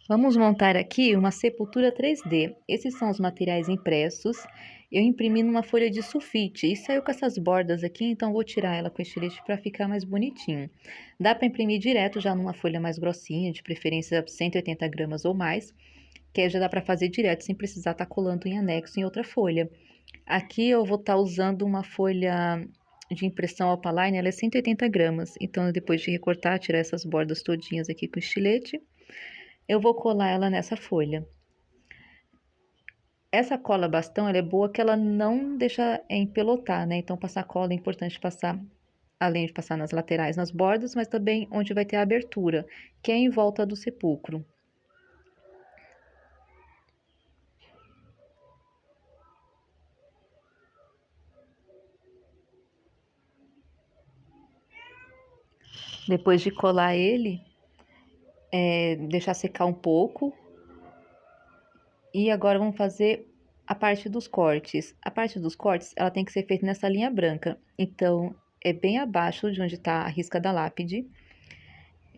Vamos montar aqui uma sepultura 3D. Esses são os materiais impressos. Eu imprimi numa folha de sulfite e saiu com essas bordas aqui, então vou tirar ela com estilete para ficar mais bonitinho. Dá para imprimir direto já numa folha mais grossinha, de preferência 180 gramas ou mais, que aí já dá para fazer direto sem precisar estar colando em anexo em outra folha. Aqui eu vou estar usando uma folha de impressão Opaline, ela é 180 gramas. Então, depois de recortar, tirar essas bordas todinhas aqui com estilete, eu vou colar ela nessa folha. Essa cola bastão, ela é boa que ela não deixa empelotar, né? Então, passar cola é importante passar, além de passar nas laterais, nas bordas, mas também onde vai ter a abertura, que é em volta do sepulcro. Depois de colar ele, deixar secar um pouco. E agora vamos fazer a parte dos cortes. A parte dos cortes, ela tem que ser feita nessa linha branca. Então, é bem abaixo de onde está a risca da lápide.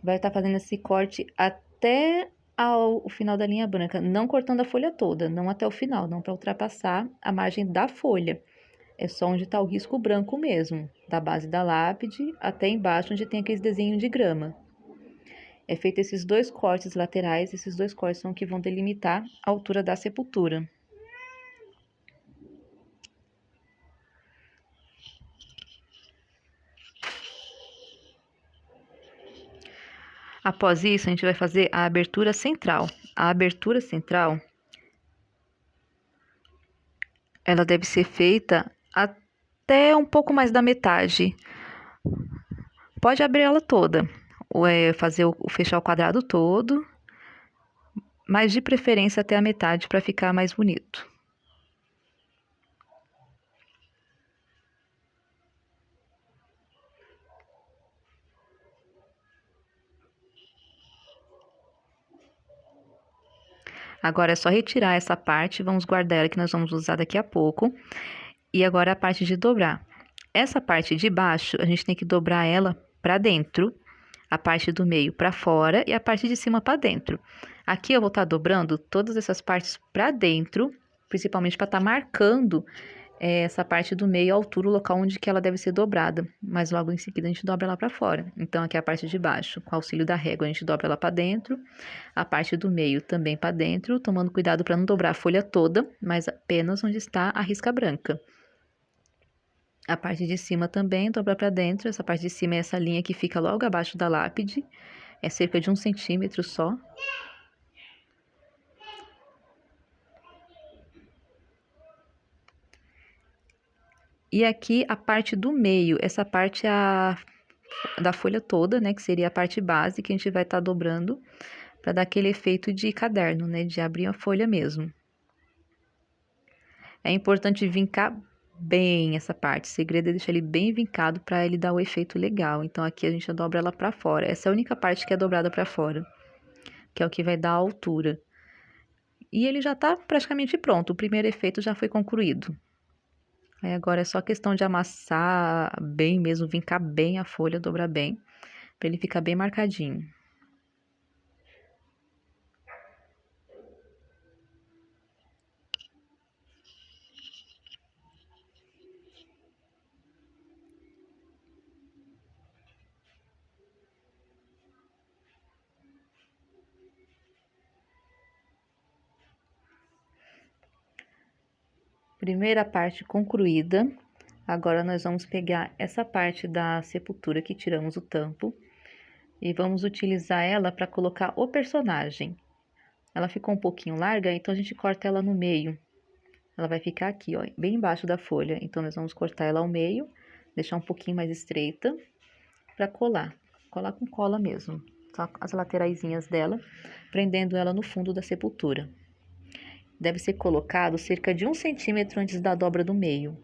Vai estar fazendo esse corte até o final da linha branca, não cortando a folha toda, não até o final, não para ultrapassar a margem da folha. É só onde está o risco branco mesmo, da base da lápide até embaixo, onde tem aqueles desenhos de grama. É feito esses dois cortes laterais, esses dois cortes são que vão delimitar a altura da sepultura. Após isso, a gente vai fazer a abertura central. A abertura central, ela deve ser feita até um pouco mais da metade. Pode abrir ela toda, ou fazer fechar o quadrado todo, mas de preferência até a metade para ficar mais bonito. Agora é só retirar essa parte, vamos guardar ela que nós vamos usar daqui a pouco. E agora a parte de dobrar. Essa parte de baixo, a gente tem que dobrar ela para dentro, a parte do meio para fora e a parte de cima para dentro. Aqui eu vou estar dobrando todas essas partes para dentro, principalmente para estar marcando essa parte do meio, a altura, o local onde que ela deve ser dobrada. Mas logo em seguida a gente dobra ela para fora. Então aqui é a parte de baixo, com auxílio da régua, a gente dobra ela para dentro, a parte do meio também para dentro, tomando cuidado para não dobrar a folha toda, mas apenas onde está a risca branca. A parte de cima também dobra para dentro. Essa parte de cima é essa linha que fica logo abaixo da lápide. É cerca de 1 centímetro só. E aqui a parte do meio. Essa parte é da folha toda, né? Que seria a parte base que a gente vai estar dobrando para dar aquele efeito de caderno, né? De abrir a folha mesmo. É importante vincar bem essa parte. O segredo é deixar ele bem vincado para ele dar o efeito legal. Então aqui a gente dobra ela para fora. Essa é a única parte que é dobrada para fora, que é o que vai dar a altura. E ele já está praticamente pronto. O primeiro efeito já foi concluído. Aí agora é só questão de amassar bem mesmo, vincar bem a folha, dobrar bem, para ele ficar bem marcadinho. Primeira parte concluída. Agora nós vamos pegar essa parte da sepultura que tiramos o tampo e vamos utilizar ela para colocar o personagem. Ela ficou um pouquinho larga, então a gente corta ela no meio. Ela vai ficar aqui, ó, bem embaixo da folha. Então nós vamos cortar ela ao meio, deixar um pouquinho mais estreita para colar. Colar com cola mesmo, só as lateraisinhas dela, prendendo ela no fundo da sepultura. Deve ser colocado cerca de 1 centímetro antes da dobra do meio.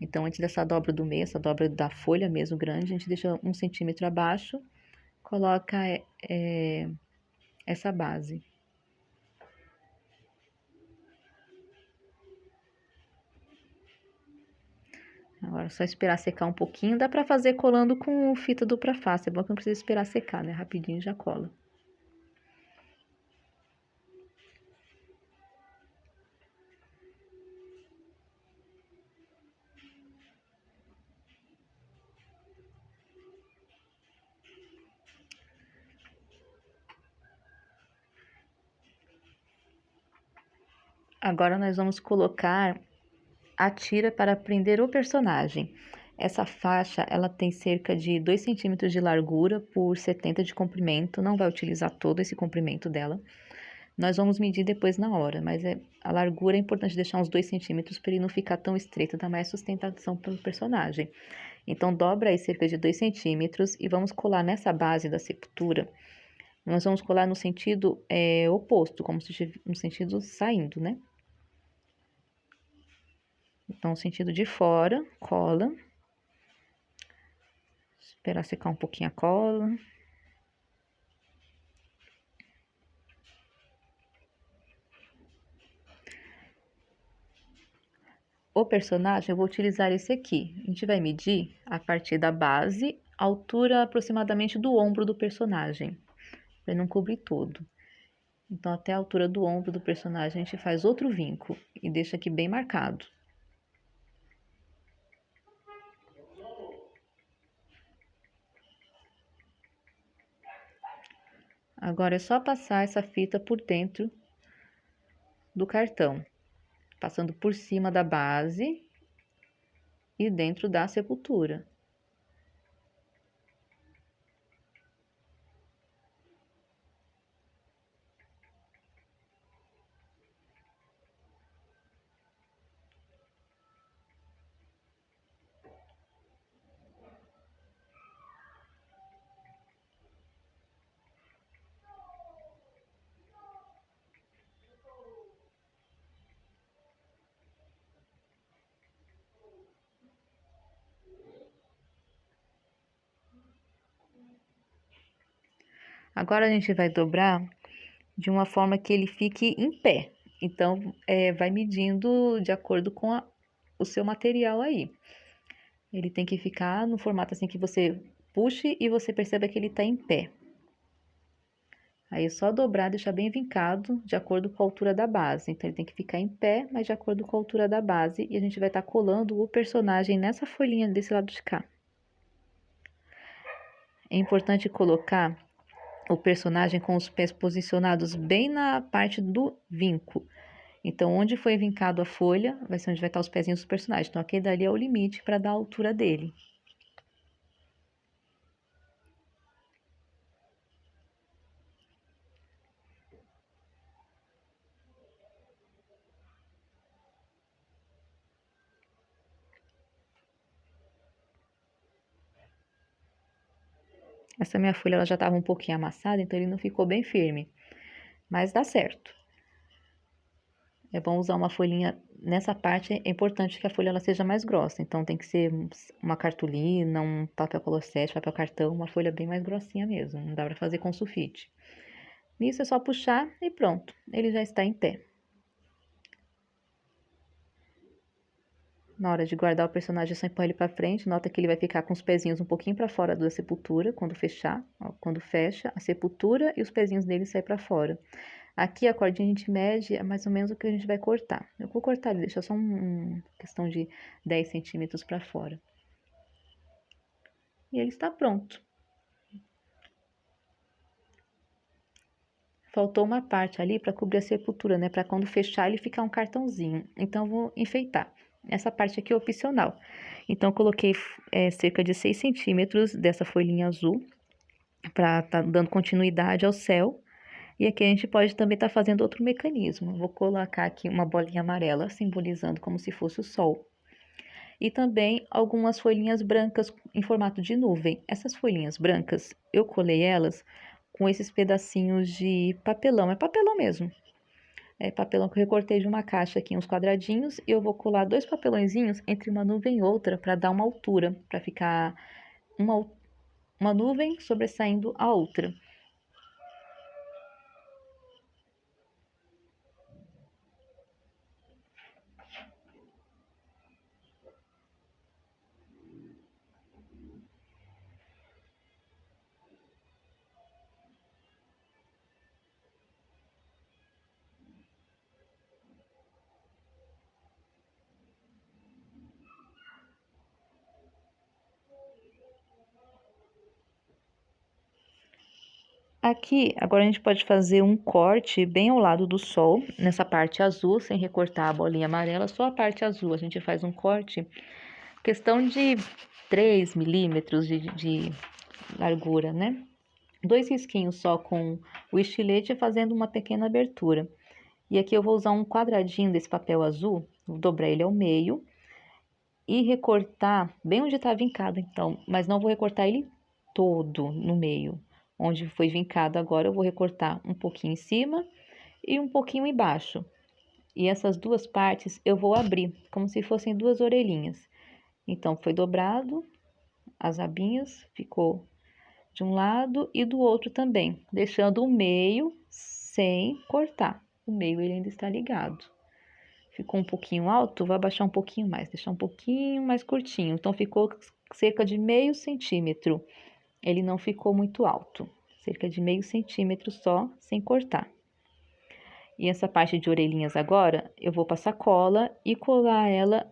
Então, antes dessa dobra do meio, essa dobra da folha mesmo grande, a gente deixa 1 centímetro abaixo, coloca essa base. Agora é só esperar secar um pouquinho. Dá pra fazer colando com fita dupla face. É bom que não precisa esperar secar, né? Rapidinho já cola. Agora nós vamos colocar a tira para prender o personagem. Essa faixa, ela tem cerca de 2 centímetros de largura por 70 de comprimento, não vai utilizar todo esse comprimento dela. Nós vamos medir depois na hora, mas a largura é importante deixar uns 2 centímetros para ele não ficar tão estreito, dá mais sustentação para o personagem. Então, dobra aí cerca de 2 centímetros e vamos colar nessa base da sepultura. Nós vamos colar no sentido oposto, como se estivesse no sentido saindo, né? Então, sentido de fora, cola. Esperar secar um pouquinho a cola. O personagem, eu vou utilizar esse aqui. A gente vai medir a partir da base, a altura aproximadamente do ombro do personagem, para não cobrir todo. Então, até a altura do ombro do personagem, a gente faz outro vinco e deixa aqui bem marcado. Agora é só passar essa fita por dentro do cartão, passando por cima da base e dentro da sepultura. Agora a gente vai dobrar de uma forma que ele fique em pé. Então, vai medindo de acordo com o seu material aí. Ele tem que ficar no formato assim que você puxe e você perceba que ele está em pé. Aí é só dobrar, deixar bem vincado, de acordo com a altura da base. Então, ele tem que ficar em pé, mas de acordo com a altura da base. E a gente vai estar colando o personagem nessa folhinha desse lado de cá. É importante colocar o personagem com os pés posicionados bem na parte do vinco. Então, onde foi vincado a folha, vai ser onde vai estar os pezinhos dos personagens. Então, aquele dali é o limite para dar a altura dele. Essa minha folha ela já estava um pouquinho amassada, então ele não ficou bem firme. Mas dá certo. É bom usar uma folhinha nessa parte, é importante que a folha ela seja mais grossa. Então tem que ser uma cartolina, um papel colorete, papel cartão, uma folha bem mais grossinha mesmo. Não dá para fazer com sulfite. Nisso é só puxar e pronto, ele já está em pé. Na hora de guardar o personagem, é só empurrar ele para frente. Nota que ele vai ficar com os pezinhos um pouquinho para fora da sepultura quando fechar. Ó, quando fecha, a sepultura e os pezinhos dele saem para fora. Aqui a cordinha a gente mede é mais ou menos o que a gente vai cortar. Eu vou cortar ele, deixa só questão de 10 centímetros para fora. E ele está pronto. Faltou uma parte ali para cobrir a sepultura, né? Para quando fechar ele ficar um cartãozinho. Então, eu vou enfeitar. Essa parte aqui é opcional. Então, eu coloquei cerca de 6 centímetros dessa folhinha azul para tá dando continuidade ao céu. E aqui a gente pode também estar fazendo outro mecanismo. Vou colocar aqui uma bolinha amarela, simbolizando como se fosse o sol. E também algumas folhinhas brancas em formato de nuvem. Essas folhinhas brancas, eu colei elas com esses pedacinhos de papelão. É papelão mesmo. É papelão que eu recortei de uma caixa aqui, uns quadradinhos. E eu vou colar 2 papelõezinhos entre uma nuvem e outra para dar uma altura, para ficar uma nuvem sobressaindo a outra. Aqui, agora a gente pode fazer um corte bem ao lado do sol, nessa parte azul, sem recortar a bolinha amarela, só a parte azul. A gente faz um corte, questão de 3 milímetros de largura, né? 2 risquinhos só com o estilete, fazendo uma pequena abertura. E aqui eu vou usar um quadradinho desse papel azul, vou dobrar ele ao meio e recortar bem onde está vincado, então, mas não vou recortar ele todo no meio. Onde foi vincado agora, eu vou recortar um pouquinho em cima e um pouquinho embaixo. E essas duas partes eu vou abrir, como se fossem duas orelhinhas. Então, foi dobrado, as abinhas ficou de um lado e do outro também, deixando o meio sem cortar. O meio ele ainda está ligado. Ficou um pouquinho alto, vou abaixar um pouquinho mais, deixar um pouquinho mais curtinho. Então, ficou cerca de meio centímetro. Ele não ficou muito alto, cerca de meio centímetro só, sem cortar. E essa parte de orelhinhas agora, eu vou passar cola e colar ela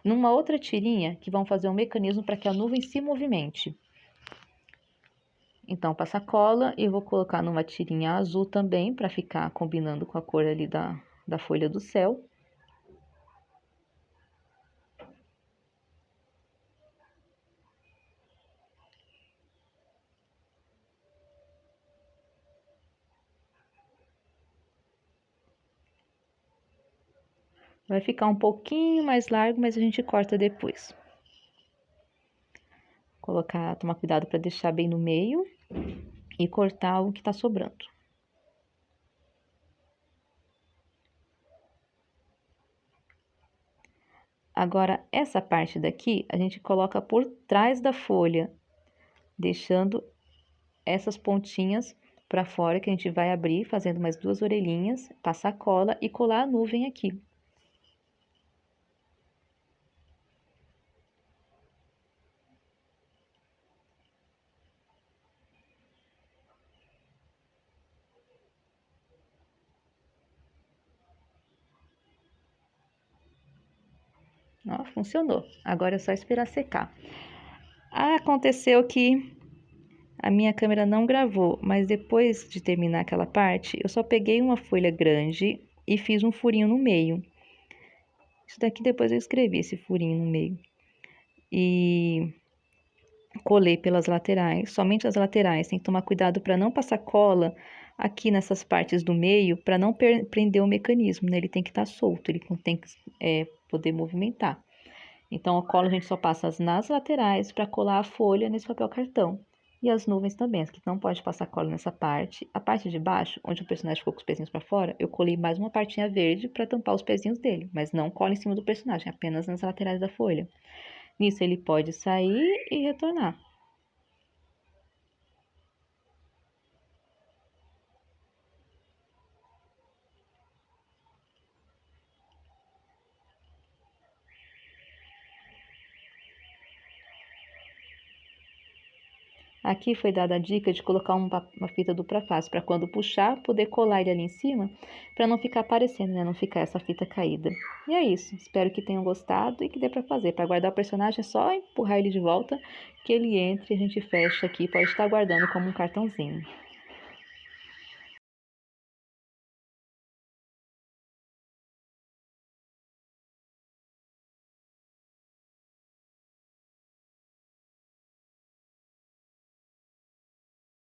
numa outra tirinha, que vão fazer um mecanismo para que a nuvem se movimente. Então, passar cola e vou colocar numa tirinha azul também, para ficar combinando com a cor ali da folha do céu. Vai ficar um pouquinho mais largo, mas a gente corta depois. Tomar cuidado para deixar bem no meio e cortar o que tá sobrando. Agora, essa parte daqui, a gente coloca por trás da folha, deixando essas pontinhas para fora, que a gente vai abrir, fazendo mais duas orelhinhas, passar cola e colar a nuvem aqui. Ó, funcionou. Agora é só esperar secar. Aconteceu que a minha câmera não gravou, mas depois de terminar aquela parte, eu só peguei uma folha grande e fiz um furinho no meio. Isso daqui depois eu escrevi esse furinho no meio. E colei pelas laterais, somente as laterais. Tem que tomar cuidado para não passar cola aqui nessas partes do meio, para não prender o mecanismo, né? Ele tem que estar solto, ele tem que poder movimentar. Então, a cola a gente só passa nas laterais para colar a folha nesse papel cartão. E as nuvens também, que não pode passar cola nessa parte. A parte de baixo, onde o personagem ficou com os pezinhos para fora, eu colei mais uma partinha verde para tampar os pezinhos dele, mas não cola em cima do personagem, apenas nas laterais da folha. Nisso ele pode sair e retornar. Aqui foi dada a dica de colocar uma fita dupla face, para quando puxar, poder colar ele ali em cima, para não ficar aparecendo, né? Não ficar essa fita caída. E é isso. Espero que tenham gostado e que dê para fazer. Para guardar o personagem é só empurrar ele de volta, que ele entre e a gente fecha aqui. Pode estar guardando como um cartãozinho.